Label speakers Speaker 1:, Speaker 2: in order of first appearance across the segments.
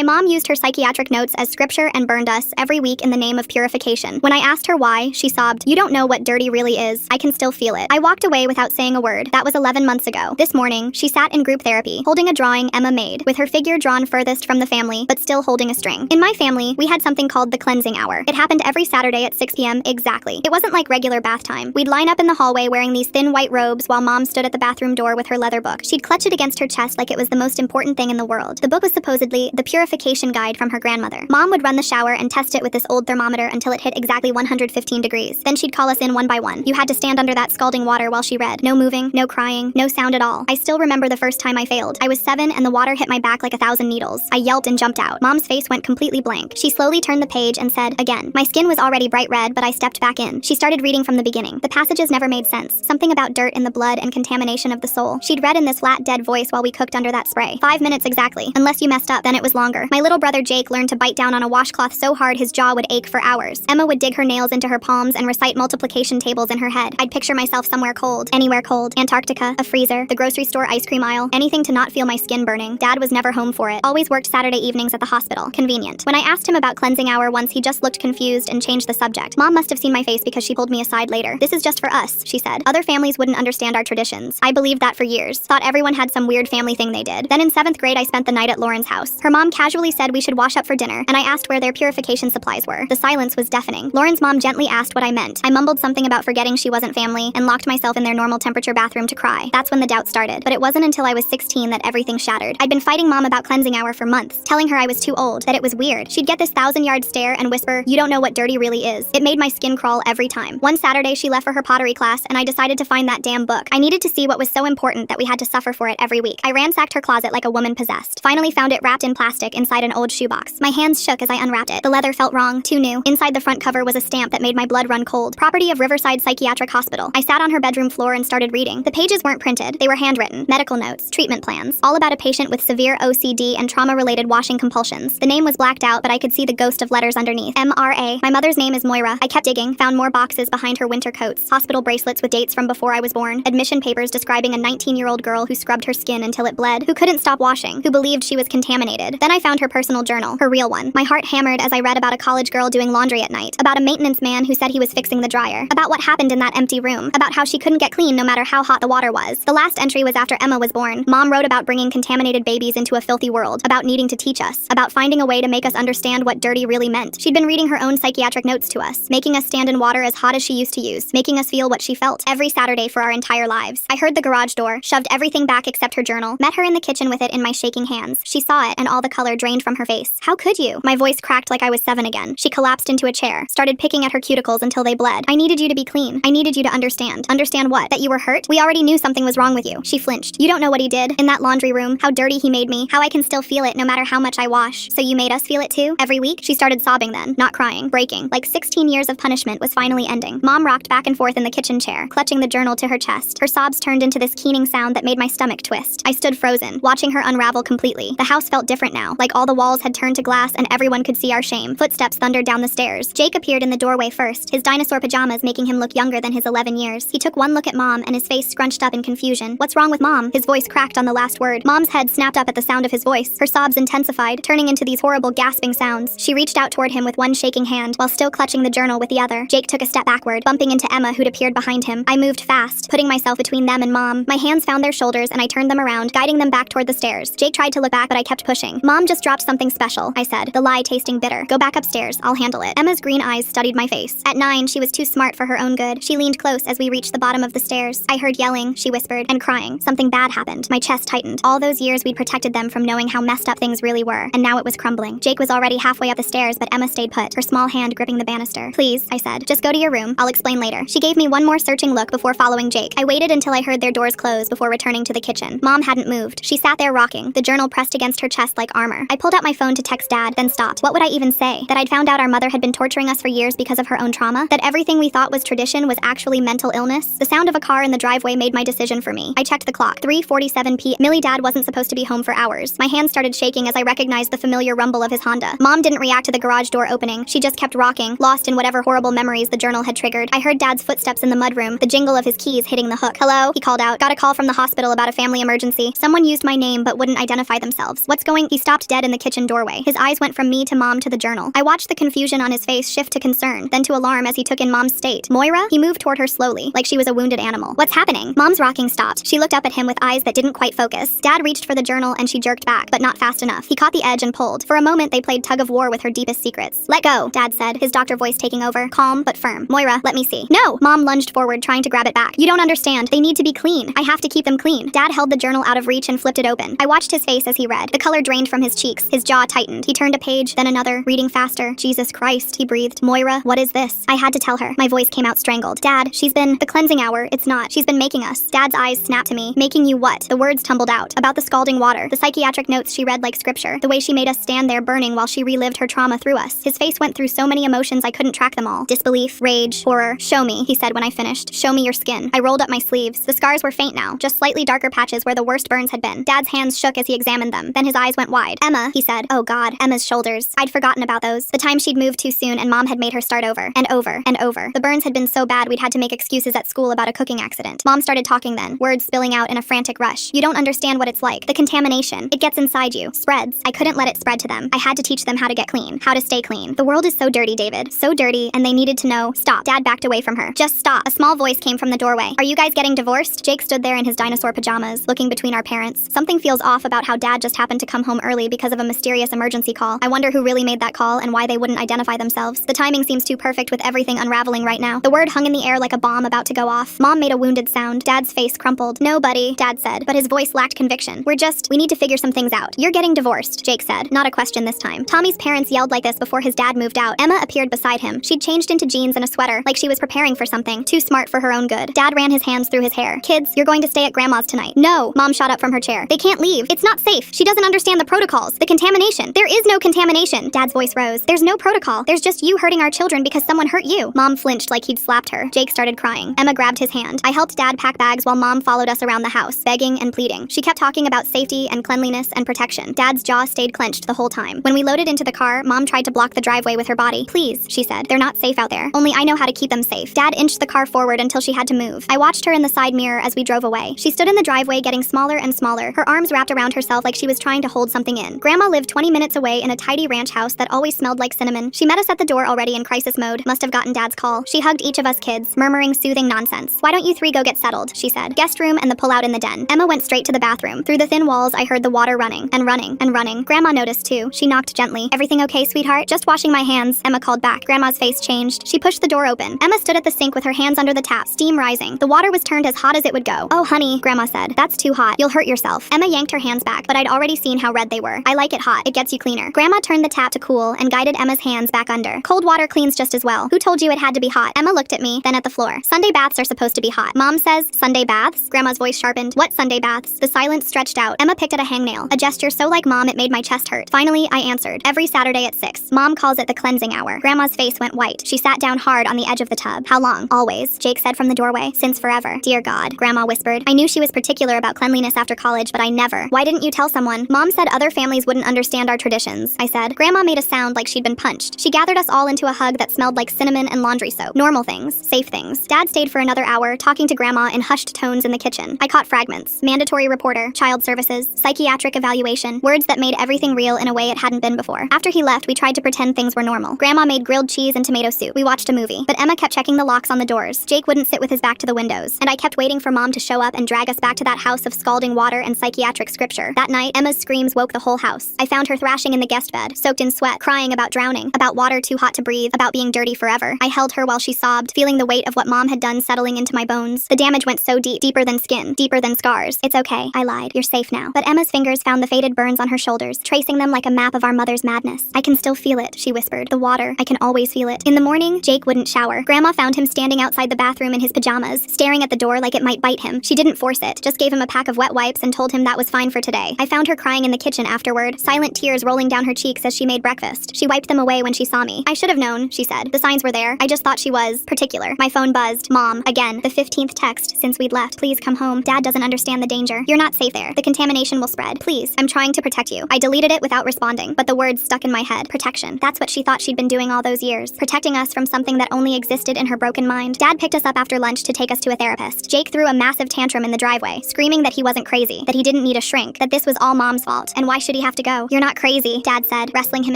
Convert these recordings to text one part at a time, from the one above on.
Speaker 1: My mom used her psychiatric notes as scripture and burned us every week in the name of purification. When I asked her why, she sobbed, "You don't know what dirty really is. I can still feel it." I walked away without saying a word. That was 11 months ago. This morning, she sat in group therapy, holding a drawing Emma made, with her figure drawn furthest from the family, but still holding a string. In my family, we had something called the cleansing hour. It happened every Saturday at 6 p.m. exactly. It wasn't like regular bath time. We'd line up in the hallway wearing these thin white robes while Mom stood at the bathroom door with her leather book. She'd clutch it against her chest like it was the most important thing in the world. The book was supposedly the Purification guide from her grandmother. Mom would run the shower and test it with this old thermometer until it hit exactly 115 degrees. Then she'd call us in one by one. You had to stand under that scalding water while she read. No moving, no crying, no sound at all. I still remember the first time I failed. I was 7 and the water hit my back like 1,000 needles. I yelped and jumped out. Mom's face went completely blank. She slowly turned the page and said, again. My skin was already bright red, but I stepped back in. She started reading from the beginning. The passages never made sense. Something about dirt in the blood and contamination of the soul. She'd read in this flat, dead voice while we cooked under that spray. 5 minutes exactly. Unless you messed up, then it was longer. My little brother Jake learned to bite down on a washcloth so hard his jaw would ache for hours. Emma would dig her nails into her palms and recite multiplication tables in her head. I'd picture myself somewhere cold. Anywhere cold. Antarctica, a freezer, the grocery store ice cream aisle, anything to not feel my skin burning. Dad was never home for it. Always worked Saturday evenings at the hospital. Convenient. When I asked him about cleansing hour once, he just looked confused and changed the subject. Mom must have seen my face because she pulled me aside later. This is just for us, she said. Other families wouldn't understand our traditions. I believed that for years. Thought everyone had some weird family thing they did. Then in 7th grade, I spent the night at Lauren's house. Her mom casually said we should wash up for dinner, and I asked where their purification supplies were. The silence was deafening. Lauren's mom gently asked what I meant. I mumbled something about forgetting she wasn't family and locked myself in their normal temperature bathroom to cry. That's when the doubt started. But it wasn't until I was 16 that everything shattered. I'd been fighting Mom about cleansing hour for months, telling her I was too old, that it was weird. She'd get this 1,000-yard stare and whisper, "You don't know what dirty really is." It made my skin crawl every time. One Saturday, she left for her pottery class, and I decided to find that damn book. I needed to see what was so important that we had to suffer for it every week. I ransacked her closet like a woman possessed. Finally found it wrapped in plastic inside an old shoebox. My hands shook as I unwrapped it. The leather felt wrong, too new. Inside the front cover was a stamp that made my blood run cold. Property of Riverside Psychiatric Hospital. I sat on her bedroom floor and started reading. The pages weren't printed. They were handwritten. Medical notes, treatment plans, all about a patient with severe OCD and trauma-related washing compulsions. The name was blacked out, but I could see the ghost of letters underneath. MRA. My mother's name is Moira. I kept digging, found more boxes behind her winter coats, hospital bracelets with dates from before I was born, admission papers describing a 19-year-old girl who scrubbed her skin until it bled, who couldn't stop washing, who believed she was contaminated. Then I found her personal journal, her real one. My heart hammered as I read about a college girl doing laundry at night, about a maintenance man who said he was fixing the dryer, about what happened in that empty room, about how she couldn't get clean no matter how hot the water was. The last entry was after Emma was born. Mom wrote about bringing contaminated babies into a filthy world, about needing to teach us, about finding a way to make us understand what dirty really meant. She'd been reading her own psychiatric notes to us, making us stand in water as hot as she used to use, making us feel what she felt every Saturday for our entire lives. I heard the garage door, shoved everything back except her journal, met her in the kitchen with it in my shaking hands. She saw it and all the color drained from her face. "How could you?" My voice cracked like I was 7 again. She collapsed into a chair, started picking at her cuticles until they bled. "I needed you to be clean. I needed you to understand." "Understand what? That you were hurt? We already knew something was wrong with you." She flinched. "You don't know what he did in that laundry room, how dirty he made me, how I can still feel it no matter how much I wash. So you made us feel it too? Every week?" She started sobbing then, not crying, breaking, like 16 years of punishment was finally ending. Mom rocked back and forth in the kitchen chair, clutching the journal to her chest. Her sobs turned into this keening sound that made my stomach twist. I stood frozen, watching her unravel completely. The house felt different now, like all the walls had turned to glass and everyone could see our shame. Footsteps thundered down the stairs. Jake appeared in the doorway first, his dinosaur pajamas making him look younger than his 11 years. He took one look at Mom and his face scrunched up in confusion. "What's wrong with Mom?" His voice cracked on the last word. Mom's head snapped up at the sound of his voice. Her sobs intensified, turning into these horrible gasping sounds. She reached out toward him with one shaking hand, while still clutching the journal with the other. Jake took a step backward, bumping into Emma, who'd appeared behind him. I moved fast, putting myself between them and Mom. My hands found their shoulders and I turned them around, guiding them back toward the stairs. Jake tried to look back, but I kept pushing. "Mom just dropped something special," I said, the lie tasting bitter. "Go back upstairs, I'll handle it." Emma's green eyes studied my face. At 9, she was too smart for her own good. She leaned close as we reached the bottom of the stairs. I heard yelling, she whispered, and crying. Something bad happened. My chest tightened. All those years we'd protected them from knowing how messed up things really were, and now it was crumbling. Jake was already halfway up the stairs, but Emma stayed put, her small hand gripping the banister. "Please," I said, "just go to your room. I'll explain later." She gave me one more searching look before following Jake. I waited until I heard their doors close before returning to the kitchen. Mom hadn't moved. She sat there rocking, the journal pressed against her chest like armor. I pulled out my phone to text Dad, then stopped. What would I even say? That I'd found out our mother had been torturing us for years because of her own trauma? That everything we thought was tradition was actually mental illness? The sound of a car in the driveway made my decision for me. I checked the clock. 3:47 p.m. Millie Dad wasn't supposed to be home for hours. My hands started shaking as I recognized the familiar rumble of his Honda. Mom didn't react to the garage door opening. She just kept rocking, lost in whatever horrible memories the journal had triggered. I heard Dad's footsteps in the mudroom, the jingle of his keys hitting the hook. "Hello?" he called out. "Got a call from the hospital about a family emergency. Someone used my name but wouldn't identify themselves." "What's going?" He stopped dead in the kitchen doorway. His eyes went from me to Mom to the journal. I watched the confusion on his face shift to concern, then to alarm as he took in Mom's state. Moira? He moved toward her slowly, like she was a wounded animal. What's happening? Mom's rocking stopped. She looked up at him with eyes that didn't quite focus. Dad reached for the journal and she jerked back, but not fast enough. He caught the edge and pulled. For a moment, they played tug of war with her deepest secrets. Let go, Dad said, his doctor voice taking over, calm but firm. Moira, let me see. No! Mom lunged forward, trying to grab it back. You don't understand. They need to be clean. I have to keep them clean. Dad held the journal out of reach and flipped it open. I watched his face as he read. The color drained from his cheeks. His jaw tightened. He turned a page, then another, reading faster. Jesus Christ, he breathed. Moira, what is this? I had to tell her. My voice came out strangled. Dad, she's been... The cleansing hour. It's not. She's been making us. Dad's eyes snapped to me. Making you what? The words tumbled out. About the scalding water. The psychiatric notes she read like scripture. The way she made us stand there burning while she relived her trauma through us. His face went through so many emotions I couldn't track them all. Disbelief, rage, horror. Show me, he said when I finished. Show me your skin. I rolled up my sleeves. The scars were faint now, just slightly darker patches where the worst burns had been. Dad's hands shook as he examined them. Then his eyes went wide. Emma, he said. Oh God, Emma's shoulders. I'd forgotten about those. The time she'd moved too soon and Mom had made her start over. And over. And over. The burns had been so bad we'd had to make excuses at school about a cooking accident. Mom started talking then, words spilling out in a frantic rush. You don't understand what it's like. The contamination. It gets inside you. Spreads. I couldn't let it spread to them. I had to teach them how to get clean. How to stay clean. The world is so dirty, David. So dirty, and they needed to know. Stop. Dad backed away from her. Just stop. A small voice came from the doorway. Are you guys getting divorced? Jake stood there in his dinosaur pajamas, looking between our parents. Something feels off about how Dad just happened to come home early because of a mysterious emergency call. I wonder who really made that call and why they wouldn't identify themselves. The timing seems too perfect with everything unraveling right now. The word hung in the air like a bomb about to go off. Mom made a wounded sound. Dad's face crumpled. No, buddy, Dad said, but his voice lacked conviction. We need to figure some things out. You're getting divorced, Jake said. Not a question this time. Tommy's parents yelled like this before his dad moved out. Emma appeared beside him. She'd changed into jeans and a sweater, like she was preparing for something. Too smart for her own good. Dad ran his hands through his hair. Kids, you're going to stay at Grandma's tonight. No! Mom shot up from her chair. They can't leave. It's not safe. She doesn't understand the protocols. The contamination. There is no contamination. Dad's voice rose. There's no protocol. There's just you hurting our children because someone hurt you. Mom flinched like he'd slapped her. Jake started crying. Emma grabbed his hand. I helped Dad pack bags while Mom followed us around the house, begging and pleading. She kept talking about safety and cleanliness and protection. Dad's jaw stayed clenched the whole time. When we loaded into the car, Mom tried to block the driveway with her body. Please, she said. They're not safe out there. Only I know how to keep them safe. Dad inched the car forward until she had to move. I watched her in the side mirror as we drove away. She stood in the driveway getting smaller and smaller, her arms wrapped around herself like she was trying to hold something in. Grandma lived 20 minutes away in a tidy ranch house that always smelled like cinnamon. She met us at the door already in crisis mode. Must have gotten Dad's call. She hugged each of us kids, murmuring soothing nonsense. Why don't you three go get settled, she said. Guest room and the pull-out in the den. Emma went straight to the bathroom. Through the thin walls, I heard the water running and running and running. Grandma noticed too. She knocked gently. Everything okay, sweetheart? Just washing my hands, Emma called back. Grandma's face changed. She pushed the door open. Emma stood at the sink with her hands under the tap, steam rising. The water was turned as hot as it would go. Oh, honey, Grandma said. That's too hot. You'll hurt yourself. Emma yanked her hands back, but I'd already seen how red they were. I like it hot. It gets you cleaner. Grandma turned the tap to cool and guided Emma's hands back under. Cold water cleans just as well. Who told you it had to be hot? Emma looked at me, then at the floor. Sunday baths are supposed to be hot. Mom says, Sunday baths? Grandma's voice sharpened. What Sunday baths? The silence stretched out. Emma picked at a hangnail, a gesture so like Mom it made my chest hurt. Finally, I answered. Every Saturday at 6. Mom calls it the cleansing hour. Grandma's face went white. She sat down hard on the edge of the tub. How long? Always, Jake said from the doorway. Since forever. Dear God, Grandma whispered. I knew she was particular about cleanliness after college, but I never. Why didn't you tell someone? Mom said other families wouldn't understand our traditions, I said. Grandma made a sound like she'd been punched. She gathered us all into a hug that smelled like cinnamon and laundry soap. Normal things. Safe things. Dad stayed for another hour, talking to Grandma in hushed tones in the kitchen. I caught fragments. Mandatory reporter, child services, psychiatric evaluation, words that made everything real in a way it hadn't been before. After he left, we tried to pretend things were normal. Grandma made grilled cheese and tomato soup. We watched a movie, but Emma kept checking the locks on the doors. Jake wouldn't sit with his back to the windows, and I kept waiting for Mom to show up and drag us back to that house of scalding water and psychiatric scripture. That night, Emma's screams woke the whole house. I found her thrashing in the guest bed, soaked in sweat, crying about drowning, about water too hot to breathe, about being dirty forever. I held her while she sobbed, feeling the weight of what Mom had done settling into my bones. The damage went so deep, deeper than skin, deeper than scars. It's okay, I lied. You're safe now. But Emma's fingers found the faded burns on her shoulders, tracing them like a map of our mother's madness. I can still feel it, she whispered. The water, I can always feel it. In the morning, Jake wouldn't shower. Grandma found him standing outside the bathroom in his pajamas, staring at the door like it might bite him. She didn't force it, just gave him a pack of wet wipes and told him that was fine for today. I found her crying in the kitchen afterward, silent tears rolling down her cheeks as she made breakfast. She wiped them away when she saw me. I should have known, she said. The signs were there. I just thought she was particular. My phone buzzed. Mom, again, the 15th text since we'd left. Please come home. Dad doesn't understand the danger. You're not safe there. The contamination will spread. Please, I'm trying to protect you. I deleted it without responding, but the words stuck in my head. Protection. That's what she thought she'd been doing all those years. Protecting us from something that only existed in her broken mind. Dad picked us up after lunch to take us to a therapist. Jake threw a massive tantrum in the driveway, screaming that he wasn't crazy, that he didn't need a shrink, that this was all Mom's fault, and why should should he have to go? You're not crazy, Dad said, wrestling him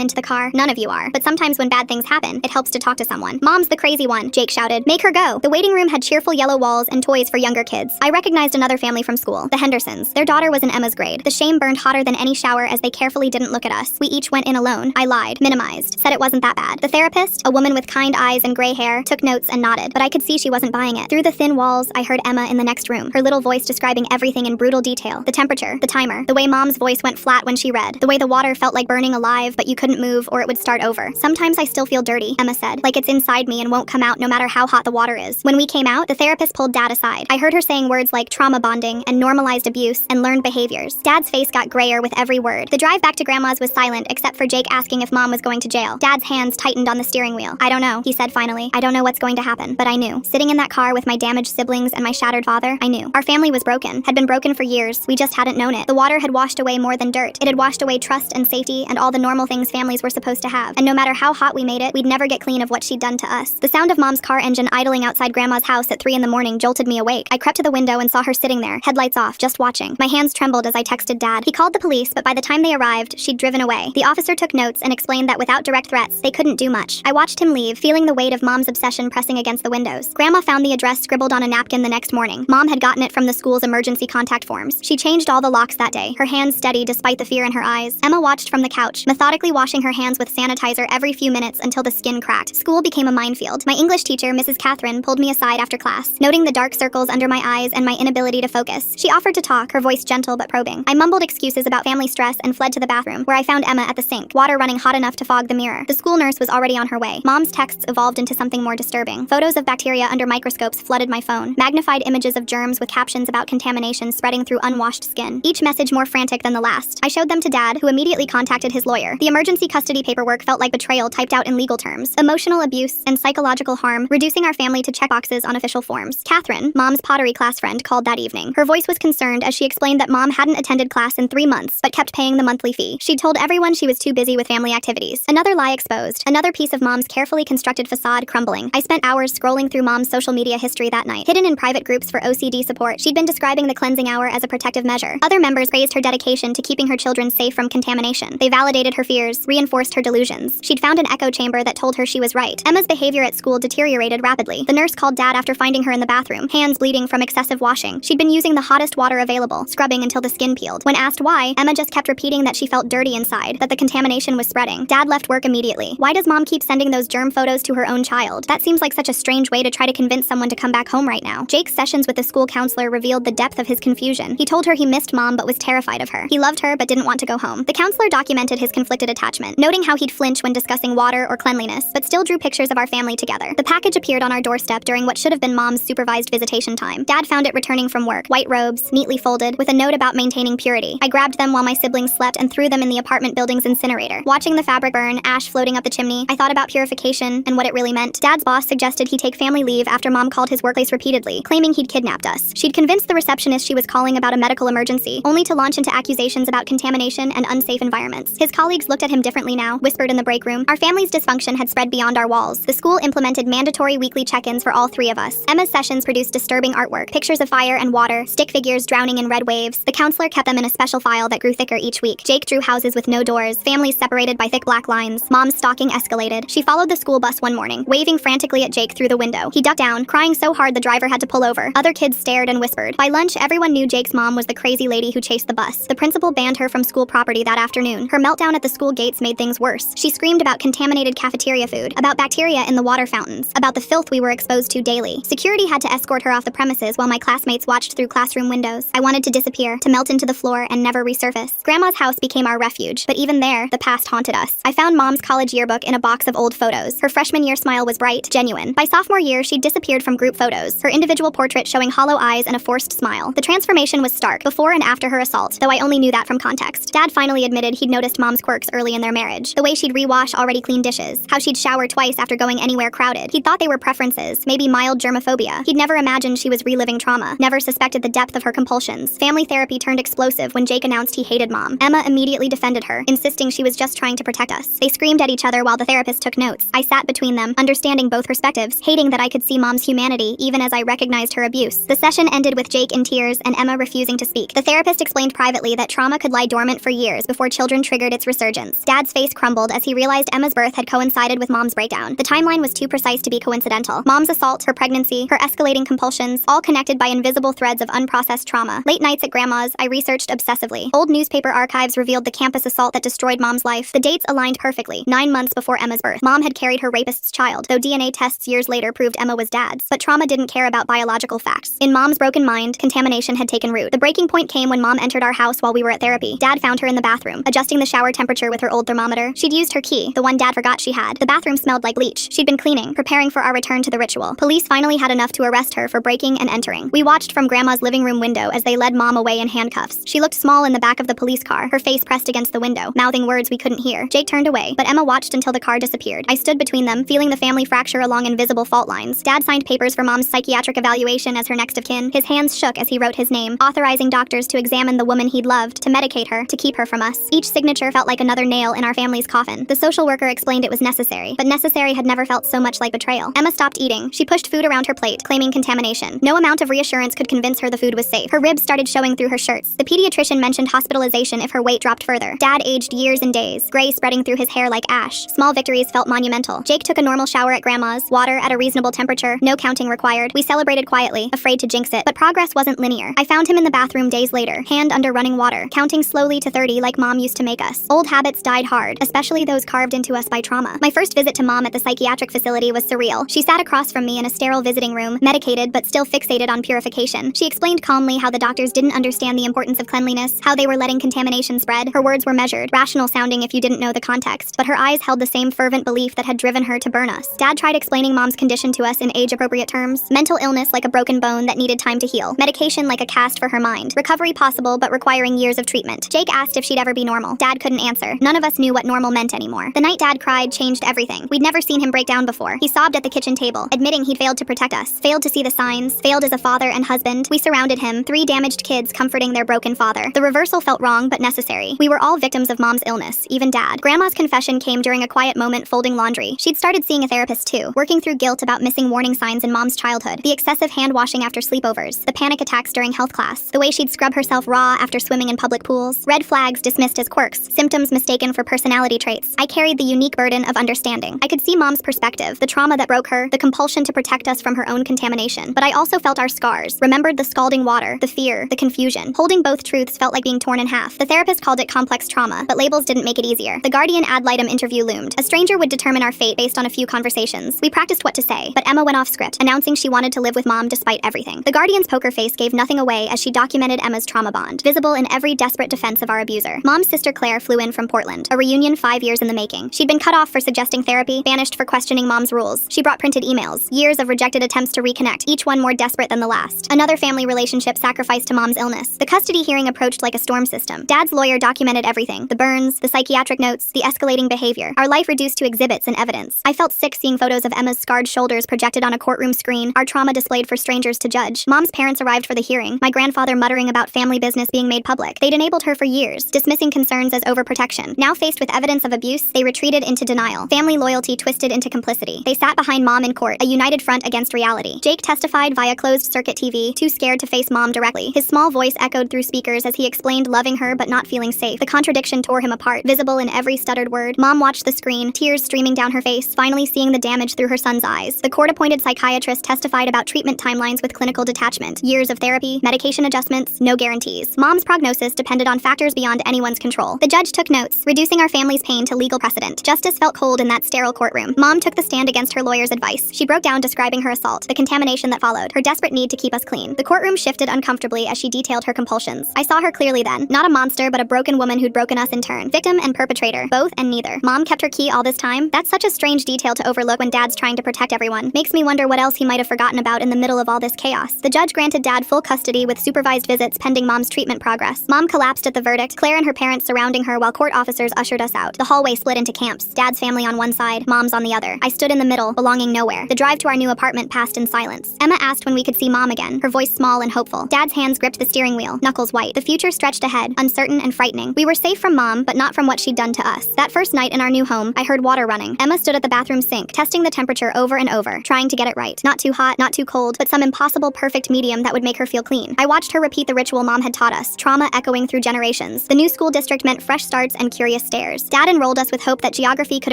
Speaker 1: into the car. None of you are. But sometimes when bad things happen, it helps to talk to someone. Mom's the crazy one, Jake shouted. Make her go. The waiting room had cheerful yellow walls and toys for younger kids. I recognized another family from school, the Hendersons. Their daughter was in Emma's grade. The shame burned hotter than any shower as they carefully didn't look at us. We each went in alone. I lied, minimized, said it wasn't that bad. The therapist, a woman with kind eyes and gray hair, took notes and nodded, but I could see she wasn't buying it. Through the thin walls, I heard Emma in the next room, her little voice describing everything in brutal detail. The temperature, the timer, the way Mom's voice went flat when she read, the way the water felt like burning alive but you couldn't move or it would start over. Sometimes I still feel dirty, Emma said, like it's inside me and won't come out no matter how hot the water is. When we came out, the therapist pulled Dad aside. I heard her saying words like trauma bonding and normalized abuse and learned behaviors. Dad's face got grayer with every word. The drive back to Grandma's was silent except for Jake asking if Mom was going to jail. Dad's hands tightened on the steering wheel. I don't know, he said finally. I don't know what's going to happen, but I knew. Sitting in that car with my damaged siblings and my shattered father, I knew. Our family was broken, had been broken for years. We just hadn't known it. The water had washed away more than dirt. It had washed away trust and safety and all the normal things families were supposed to have. And no matter how hot we made it, we'd never get clean of what she'd done to us. The sound of Mom's car engine idling outside Grandma's house at 3 in the morning jolted me awake. I crept to the window and saw her sitting there, headlights off, just watching. My hands trembled as I texted Dad. He called the police, but by the time they arrived, she'd driven away. The officer took notes and explained that without direct threats, they couldn't do much. I watched him leave, feeling the weight of Mom's obsession pressing against the windows. Grandma found the address scribbled on a napkin the next morning. Mom had gotten it from the school's emergency contact forms. She changed all the locks that day, her hands steady despite the fear in her eyes. Emma watched from the couch, methodically washing her hands with sanitizer every few minutes until the skin cracked. School became a minefield. My English teacher, Mrs. Catherine, pulled me aside after class, noting the dark circles under my eyes and my inability to focus. She offered to talk, her voice gentle but probing. I mumbled excuses about family stress and fled to the bathroom, where I found Emma at the sink, water running hot enough to fog the mirror. The school nurse was already on her way. Mom's texts evolved into something more disturbing. Photos of bacteria under microscopes flooded my phone, magnified images of germs with captions about contamination spreading through unwashed skin, each message more frantic than the last. I showed them to Dad, who immediately contacted his lawyer. The emergency custody paperwork felt like betrayal typed out in legal terms, emotional abuse and psychological harm, reducing our family to checkboxes on official forms. Catherine, Mom's pottery class friend, called that evening. Her voice was concerned as she explained that Mom hadn't attended class in 3 months, but kept paying the monthly fee. She'd told everyone she was too busy with family activities. Another lie exposed, another piece of Mom's carefully constructed facade crumbling. I spent hours scrolling through Mom's social media history that night. Hidden in private groups for OCD support, she'd been describing the cleansing hour as a protective measure. Other members praised her dedication to keeping her children safe from contamination. They validated her fears, reinforced her delusions. She'd found an echo chamber that told her she was right. Emma's behavior at school deteriorated rapidly. The nurse called Dad after finding her in the bathroom, hands bleeding from excessive washing. She'd been using the hottest water available, scrubbing until the skin peeled. When asked why, Emma just kept repeating that she felt dirty inside, that the contamination was spreading. Dad left work immediately. Why does Mom keep sending those germ photos to her own child? That seems like such a strange way to try to convince someone to come back home right now. Jake's sessions with the school counselor revealed the depth of his confusion. He told her he missed Mom but was terrified of her. He loved her but didn't want to go home. The counselor documented his conflicted attachment, noting how he'd flinch when discussing water or cleanliness, but still drew pictures of our family together. The package appeared on our doorstep during what should have been Mom's supervised visitation time. Dad found it returning from work, white robes, neatly folded, with a note about maintaining purity. I grabbed them while my siblings slept and threw them in the apartment building's incinerator. Watching the fabric burn, ash floating up the chimney, I thought about purification and what it really meant. Dad's boss suggested he take family leave after Mom called his workplace repeatedly, claiming he'd kidnapped us. She'd convinced the receptionist she was calling about a medical emergency, only to launch into accusations about contamination and unsafe environments. His colleagues looked at him differently now, whispered in the break room. Our family's dysfunction had spread beyond our walls. The school implemented mandatory weekly check-ins for all 3 of us. Emma's sessions produced disturbing artwork, pictures of fire and water, stick figures drowning in red waves. The counselor kept them in a special file that grew thicker each week. Jake drew houses with no doors, families separated by thick black lines. Mom's stalking escalated. She followed the school bus one morning, waving frantically at Jake through the window. He ducked down, crying so hard the driver had to pull over. Other kids stared and whispered. By lunch, everyone knew Jake's mom was the crazy lady who chased the bus. The principal banned her from school property that afternoon. Her meltdown at the school gates made things worse. She screamed about contaminated cafeteria food, about bacteria in the water fountains, about the filth we were exposed to daily. Security had to escort her off the premises while my classmates watched through classroom windows. I wanted to disappear, to melt into the floor and never resurface. Grandma's house became our refuge, but even there, the past haunted us. I found Mom's college yearbook in a box of old photos. Her freshman year smile was bright, genuine. By sophomore year, she'd disappeared from group photos, her individual portrait showing hollow eyes and a forced smile. The transformation was stark, before and after her assault, though I only knew that from context. Dad finally admitted he'd noticed Mom's quirks early in their marriage. The way she'd rewash already clean dishes, how she'd shower twice after going anywhere crowded. He'd thought they were preferences, maybe mild germophobia. He'd never imagined she was reliving trauma, never suspected the depth of her compulsions. Family therapy turned explosive when Jake announced he hated Mom. Emma immediately defended her, insisting she was just trying to protect us. They screamed at each other while the therapist took notes. I sat between them, understanding both perspectives, hating that I could see Mom's humanity even as I recognized her abuse. The session ended with Jake in tears and Emma refusing to speak. The therapist explained privately that trauma could lie dormant dormant for years before children triggered its resurgence. Dad's face crumbled as he realized Emma's birth had coincided with Mom's breakdown. The timeline was too precise to be coincidental. Mom's assault, her pregnancy, her escalating compulsions, all connected by invisible threads of unprocessed trauma. Late nights at Grandma's, I researched obsessively. Old newspaper archives revealed the campus assault that destroyed Mom's life. The dates aligned perfectly. 9 months before Emma's birth. Mom had carried her rapist's child, though DNA tests years later proved Emma was Dad's. But trauma didn't care about biological facts. In Mom's broken mind, contamination had taken root. The breaking point came when Mom entered our house while we were at therapy. Dad found her in the bathroom, adjusting the shower temperature with her old thermometer. She'd used her key, the one Dad forgot she had. The bathroom smelled like bleach. She'd been cleaning, preparing for our return to the ritual. Police finally had enough to arrest her for breaking and entering. We watched from Grandma's living room window as they led Mom away in handcuffs. She looked small in the back of the police car, her face pressed against the window, mouthing words we couldn't hear. Jake turned away, but Emma watched until the car disappeared. I stood between them, feeling the family fracture along invisible fault lines. Dad signed papers for Mom's psychiatric evaluation as her next of kin. His hands shook as he wrote his name, authorizing doctors to examine the woman he'd loved, to medicate her, to keep her from us. Each signature felt like another nail in our family's coffin. The social worker explained it was necessary, but necessary had never felt so much like betrayal. Emma stopped eating. She pushed food around her plate, claiming contamination. No amount of reassurance could convince her the food was safe. Her ribs started showing through her shirts. The pediatrician mentioned hospitalization if her weight dropped further. Dad aged years and days, gray spreading through his hair like ash. Small victories felt monumental. Jake took a normal shower at Grandma's, water at a reasonable temperature, no counting required. We celebrated quietly, afraid to jinx it, but progress wasn't linear. I found him in the bathroom days later, hand under running water, counting slowly to 30 like Mom used to make us. Old habits died hard, especially those carved into us by trauma. My first visit to Mom at the psychiatric facility was surreal. She sat across from me in a sterile visiting room, medicated but still fixated on purification. She explained calmly how the doctors didn't understand the importance of cleanliness, how they were letting contamination spread. Her words were measured, rational sounding if you didn't know the context, but her eyes held the same fervent belief that had driven her to burn us. Dad tried explaining Mom's condition to us in age-appropriate terms. Mental illness like a broken bone that needed time to heal. Medication like a cast for her mind. Recovery possible but requiring years of treatment. Jake asked if she'd ever be normal. Dad couldn't answer. None of us knew what normal meant anymore. The night Dad cried changed everything. We'd never seen him break down before. He sobbed at the kitchen table, admitting he'd failed to protect us, failed to see the signs, failed as a father and husband. We surrounded him, 3 damaged kids comforting their broken father. The reversal felt wrong but necessary. We were all victims of Mom's illness, even Dad. Grandma's confession came during a quiet moment folding laundry. She'd started seeing a therapist too, working through guilt about missing warning signs in Mom's childhood, the excessive hand washing after sleepovers, the panic attacks during health class, the way she'd scrub herself raw after swimming in public pools, red flags dismissed as quirks, symptoms mistaken for personality traits. I carried the unique burden of understanding. I could see Mom's perspective, the trauma that broke her, the compulsion to protect us from her own contamination. But I also felt our scars, remembered the scalding water, the fear, the confusion. Holding both truths felt like being torn in half. The therapist called it complex trauma, but labels didn't make it easier. The Guardian ad litem interview loomed. A stranger would determine our fate based on a few conversations. We practiced what to say, but Emma went off script, announcing she wanted to live with Mom despite everything. The Guardian's poker face gave nothing away as she documented Emma's trauma bond, visible in every desperate defense of our abuser. Mom's sister Claire flew in from Portland, a reunion 5 years in the making. She'd been cut off for suggesting therapy, banished for questioning Mom's rules. She brought printed emails, years of rejected attempts to reconnect, each one more desperate than the last. Another family relationship sacrificed to Mom's illness. The custody hearing approached like a storm system. Dad's lawyer documented everything, the burns, the psychiatric notes, the escalating behavior. Our life reduced to exhibits and evidence. I felt sick seeing photos of Emma's scarred shoulders projected on a courtroom screen, our trauma displayed for strangers to judge. Mom's parents arrived for the hearing, my grandfather muttering about family business being made public. They'd enabled her for years, dismissing concerns as overprotection. Now faced with evidence of abuse, they retreated into denial. Family loyalty twisted into complicity. They sat behind Mom in court, a united front against reality. Jake testified via closed-circuit TV, too scared to face Mom directly. His small voice echoed through speakers as he explained loving her but not feeling safe. The contradiction tore him apart, visible in every stuttered word. Mom watched the screen, tears streaming down her face, finally seeing the damage through her son's eyes. The court-appointed psychiatrist testified about treatment timelines with clinical detachment, years of therapy, medication adjustments, no guarantees. Mom's prognosis depended on factors beyond anyone's control. The judge took notes, reducing our family's pain to legal precedent. Justice felt cold in that sterile courtroom. Mom took the stand against her lawyer's advice. She broke down describing her assault, the contamination that followed, her desperate need to keep us clean. The courtroom shifted uncomfortably as she detailed her compulsions. I saw her clearly then. Not a monster, but a broken woman who'd broken us in turn. Victim and perpetrator, both and neither. Mom kept her key all this time? That's such a strange detail to overlook when Dad's trying to protect everyone. Makes me wonder what else he might have forgotten about in the middle of all this chaos. The judge granted Dad full custody with supervised visits pending Mom's treatment progress. Mom collapsed at the verdict, Claire and her parents surrounding her while court officers ushered us out. The hallway split into camps, Dad's family on one side, Mom's on the other. I stood in the middle, belonging nowhere. The drive to our new apartment passed in silence. Emma asked when we could see Mom again, her voice small and hopeful. Dad's hands gripped the steering wheel, knuckles white. The future stretched ahead, uncertain and frightening. We were safe from Mom, but not from what she'd done to us. That first night in our new home, I heard water running. Emma stood at the bathroom sink, testing the temperature over and over, trying to get it right. Not too hot, not too cold, but some impossible perfect medium that would make her feel clean. I watched her repeat the ritual Mom had taught us, trauma echoing through generations. expectations. The new school district meant fresh starts and curious stares. Dad enrolled us with hope that geography could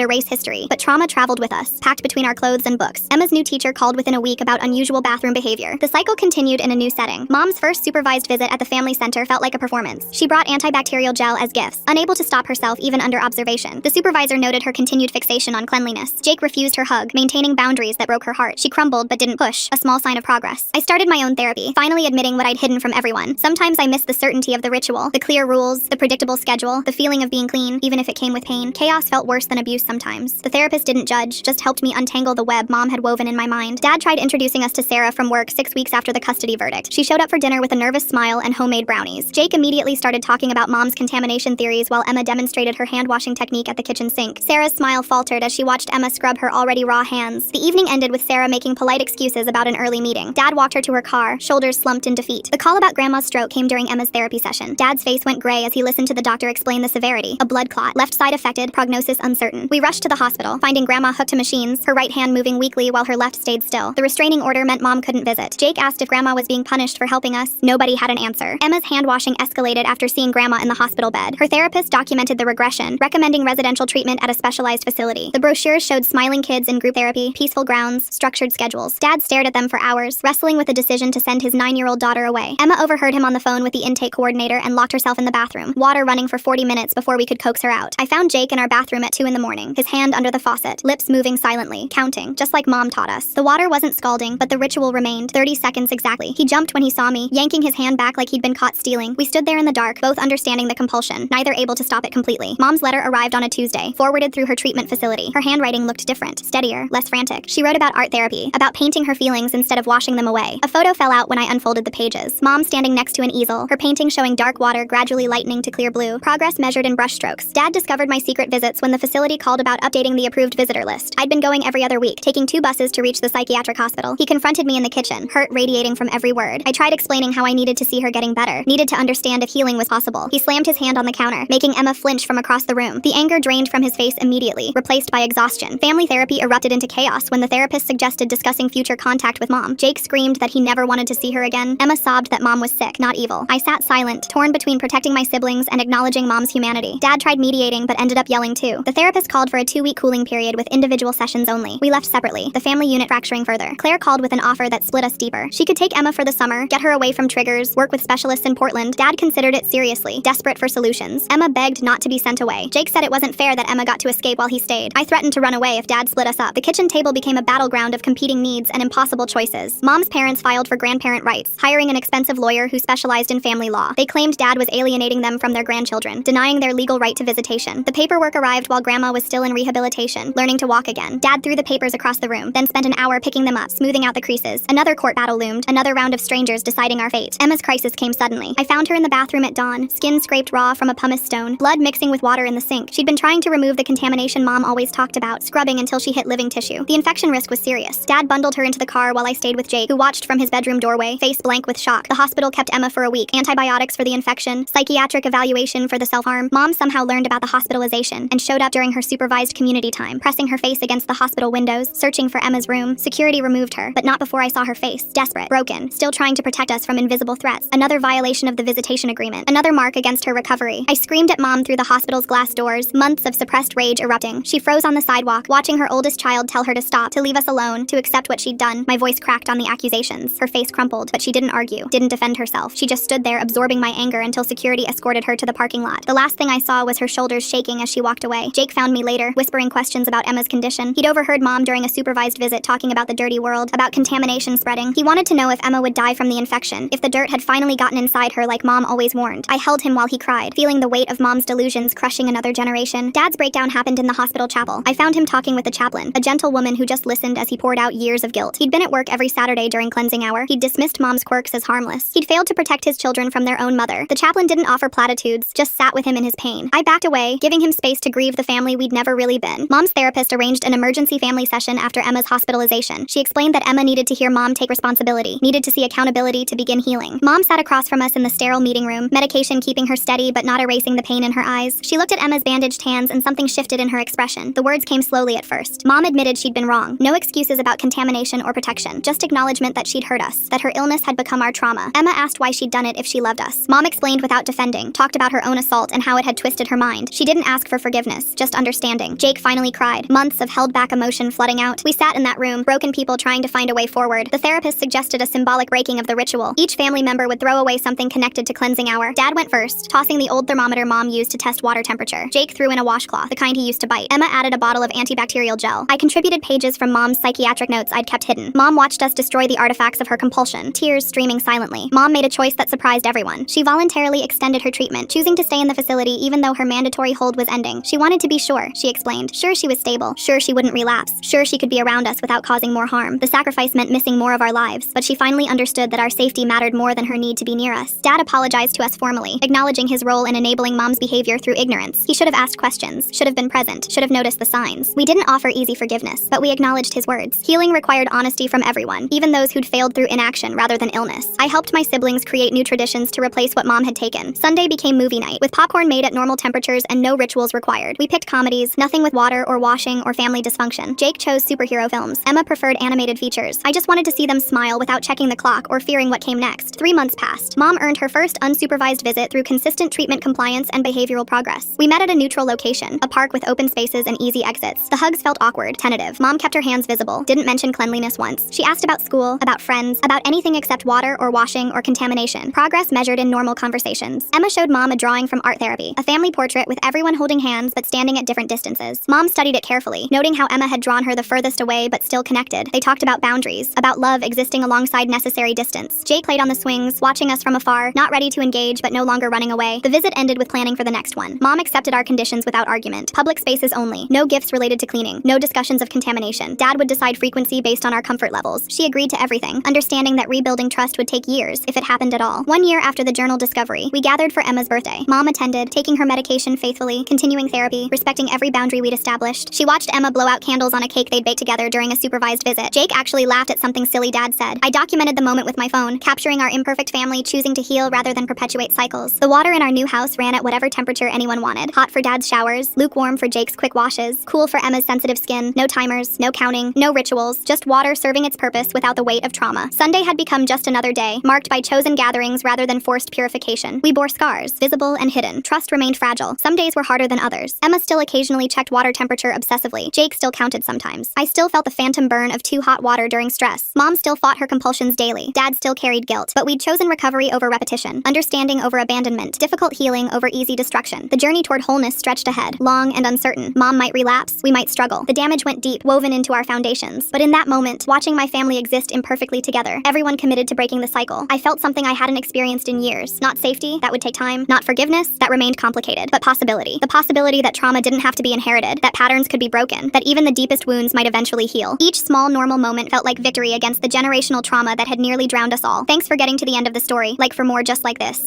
Speaker 1: erase history, but trauma traveled with us, packed between our clothes and books. Emma's new teacher called within a week about unusual bathroom behavior. The cycle continued in a new setting. Mom's first supervised visit at the family center felt like a performance. She brought antibacterial gel as gifts, unable to stop herself even under observation. The supervisor noted her continued fixation on cleanliness. Jake refused her hug, maintaining boundaries that broke her heart. She crumbled but didn't push, a small sign of progress. I started my own therapy, finally admitting what I'd hidden from everyone. Sometimes I missed the certainty of the ritual, the clear rules, the predictable schedule, the feeling of being clean, even if it came with pain. Chaos felt worse than abuse sometimes. The therapist didn't judge, just helped me untangle the web Mom had woven in my mind. Dad tried introducing us to Sarah from work 6 weeks after the custody verdict. She showed up for dinner with a nervous smile and homemade brownies. Jake immediately started talking about Mom's contamination theories while Emma demonstrated her hand-washing technique at the kitchen sink. Sarah's smile faltered as she watched Emma scrub her already raw hands. The evening ended with Sarah making polite excuses about an early meeting. Dad walked her to her car, shoulders slumped in defeat. The call about Grandma's stroke came during Emma's therapy session. Dad's face went gray as he listened to the doctor explain the severity. A blood clot, left side affected, prognosis uncertain. We rushed to the hospital, finding Grandma hooked to machines, her right hand moving weakly while her left stayed still. The restraining order meant Mom couldn't visit. Jake asked if Grandma was being punished for helping us. Nobody had an answer. Emma's hand-washing escalated after seeing Grandma in the hospital bed. Her therapist documented the regression, recommending residential treatment at a specialized facility. The brochures showed smiling kids in group therapy, peaceful grounds, structured schedules. Dad stared at them for hours, wrestling with the decision to send his 9-year-old daughter away. Emma overheard him on the phone with the intake coordinator and locked herself in the bathroom, water running for 40 minutes before we could coax her out. I found Jake in our bathroom at 2 in the morning, his hand under the faucet, lips moving silently, counting, just like Mom taught us. The water wasn't scalding, but the ritual remained, 30 seconds exactly. He jumped when he saw me, yanking his hand back like he'd been caught stealing. We stood there in the dark, both understanding the compulsion, neither able to stop it completely. Mom's letter arrived on a Tuesday, forwarded through her treatment facility. Her handwriting looked different, steadier, less frantic. She wrote about art therapy, about painting her feelings instead of washing them away. A photo fell out when I unfolded the pages. Mom standing next to an easel, her painting showing dark water gradually lightening to clear blue. Progress measured in brushstrokes. Dad discovered my secret visits when the facility called about updating the approved visitor list. I'd been going every other week, taking 2 buses to reach the psychiatric hospital. He confronted me in the kitchen, hurt radiating from every word. I tried explaining how I needed to see her getting better, needed to understand if healing was possible. He slammed his hand on the counter, making Emma flinch from across the room. The anger drained from his face immediately, replaced by exhaustion. Family therapy erupted into chaos when the therapist suggested discussing future contact with Mom. Jake screamed that he never wanted to see her again. Emma sobbed that Mom was sick, not evil. I sat silent, torn between protecting my siblings and acknowledging Mom's humanity. Dad tried mediating but ended up yelling too. The therapist called for a 2-week cooling period with individual sessions only. We left separately, the family unit fracturing further. Claire called with an offer that split us deeper. She could take Emma for the summer, get her away from triggers, work with specialists in Portland. Dad considered it seriously, desperate for solutions. Emma begged not to be sent away. Jake said it wasn't fair that Emma got to escape while he stayed. I threatened to run away if Dad split us up. The kitchen table became a battleground of competing needs and impossible choices. Mom's parents filed for grandparent rights, hiring an expensive lawyer who specialized in family law. They claimed Dad was alienating them from their grandchildren, denying their legal right to visitation. The paperwork arrived while Grandma was still in rehabilitation, learning to walk again. Dad threw the papers across the room, then spent an hour picking them up, smoothing out the creases. Another court battle loomed, another round of strangers deciding our fate. Emma's crisis came suddenly. I found her in the bathroom at dawn, skin scraped raw from a pumice stone, blood mixing with water in the sink. She'd been trying to remove the contamination Mom always talked about, scrubbing until she hit living tissue. The infection risk was serious. Dad bundled her into the car while I stayed with Jake, who watched from his bedroom doorway, face blank with shock. The hospital kept Emma for a week. Antibiotics for the infection, psychiatric evaluation for the self-harm. Mom somehow learned about the hospitalization and showed up during her supervised community time, pressing her face against the hospital windows, searching for Emma's room. Security removed her, but not before I saw her face. Desperate, broken, still trying to protect us from invisible threats. Another violation of the visitation agreement. Another mark against her recovery. I screamed at Mom through the hospital's glass doors, months of suppressed rage erupting. She froze on the sidewalk, watching her oldest child tell her to stop, to leave us alone, to accept what she'd done. My voice cracked on the accusations. Her face crumpled, but she didn't argue, didn't defend herself. She just stood there absorbing my anger until security escorted her to the parking lot. The last thing I saw was her shoulders shaking as she walked away. Jake found me later, whispering questions about Emma's condition. He'd overheard Mom during a supervised visit talking about the dirty world, about contamination spreading. He wanted to know if Emma would die from the infection, if the dirt had finally gotten inside her like Mom always warned. I held him while he cried, feeling the weight of Mom's delusions crushing another generation. Dad's breakdown happened in the hospital chapel. I found him talking with the chaplain, a gentle woman who just listened as he poured out years of guilt. He'd been at work every Saturday during cleansing hour. He'd dismissed Mom's quirks as harmless. He'd failed to protect his children from their own mother. The chaplain didn't offer platitudes, just sat with him in his pain. I backed away, giving him space to grieve the family we'd never really been. Mom's therapist arranged an emergency family session after Emma's hospitalization. She explained that Emma needed to hear Mom take responsibility, needed to see accountability to begin healing. Mom sat across from us in the sterile meeting room, medication keeping her steady but not erasing the pain in her eyes. She looked at Emma's bandaged hands and something shifted in her expression. The words came slowly at first. Mom admitted she'd been wrong. No excuses about contamination or protection, just acknowledgement that she'd hurt us, that her illness had become our trauma. Emma asked why she'd done it if she loved us. Mom explained without defending, talked about her own assault and how it had twisted her mind. She didn't ask for forgiveness, just understanding. Jake finally cried, months of held-back emotion flooding out. We sat in that room, broken people trying to find a way forward. The therapist suggested a symbolic breaking of the ritual. Each family member would throw away something connected to cleansing hour. Dad went first, tossing the old thermometer Mom used to test water temperature. Jake threw in a washcloth, the kind he used to bite. Emma added a bottle of antibacterial gel. I contributed pages from Mom's psychiatric notes I'd kept hidden. Mom watched us destroy the artifacts of her compulsion, tears streaming silently. Mom made a choice that surprised everyone. She voluntarily extended her treatment, choosing to stay in the facility even though her mandatory hold was ending. She wanted to be sure, she explained. Sure she was stable, sure she wouldn't relapse, sure she could be around us without causing more harm. The sacrifice meant missing more of our lives, but she finally understood that our safety mattered more than her need to be near us. Dad apologized to us formally, acknowledging his role in enabling Mom's behavior through ignorance. He should have asked questions, should have been present, should have noticed the signs. We didn't offer easy forgiveness, but we acknowledged his words. Healing required honesty from everyone, even those who'd failed through inaction rather than illness. I helped my siblings create new traditions to replace what Mom had taken. Sunday became movie night, with popcorn made at normal temperatures and no rituals required. We picked comedies, nothing with water or washing or family dysfunction. Jake chose superhero films. Emma preferred animated features. I just wanted to see them smile without checking the clock or fearing what came next. 3 months passed. Mom earned her first unsupervised visit through consistent treatment compliance and behavioral progress. We met at a neutral location, a park with open spaces and easy exits. The hugs felt awkward, tentative. Mom kept her hands visible, didn't mention cleanliness once. She asked about school, about friends, about anything except water or washing or contamination. Progress measured in normal conversations. Emma showed Mom a drawing from art therapy, a family portrait with everyone holding hands but standing at different distances. Mom studied it carefully, noting how Emma had drawn her the furthest away but still connected. They talked about boundaries, about love existing alongside necessary distance. Jake played on the swings, watching us from afar, not ready to engage but no longer running away. The visit ended with planning for the next one. Mom accepted our conditions without argument. Public spaces only. No gifts related to cleaning. No discussions of contamination. Dad would decide frequency based on our comfort levels. She agreed to everything, understanding that rebuilding trust would take years, if it happened at all. 1 year after the journal discovery, we gathered for Emma's birthday. Mom attended, taking her medication faithfully, continuing therapy, respecting every boundary we'd established. She watched Emma blow out candles on a cake they'd baked together during a supervised visit. Jake actually laughed at something silly Dad said. I documented the moment with my phone, capturing our imperfect family choosing to heal rather than perpetuate cycles. The water in our new house ran at whatever temperature anyone wanted. Hot for Dad's showers, lukewarm for Jake's quick washes, cool for Emma's sensitive skin. No timers, no counting, no rituals, just water serving its purpose without the weight of trauma. Sunday had become just another day, marked by chosen gatherings rather than forced purification. We bore scars, visible and hidden. Trust remained fragile. Some days were harder than others. Emma still occasionally checked water temperature obsessively. Jake still counted sometimes. I still felt the phantom burn of too hot water during stress. Mom still fought her compulsions daily. Dad still carried guilt. But we'd chosen recovery over repetition, understanding over abandonment, difficult healing over easy destruction. The journey toward wholeness stretched ahead, long and uncertain. Mom might relapse, we might struggle. The damage went deep, woven into our foundations. But in that moment, watching my family exist imperfectly together, everyone committed to breaking the cycle, I felt something I hadn't experienced in years. Not safety, that would take time. Not forgiveness, that remained complicated. But possibility. The possibility that trauma didn't have to be inherited, that patterns could be broken, that even the deepest wounds might eventually heal. Each small normal moment felt like victory against the generational trauma that had nearly drowned us all. Thanks for getting to the end of the story. Like for more just like this.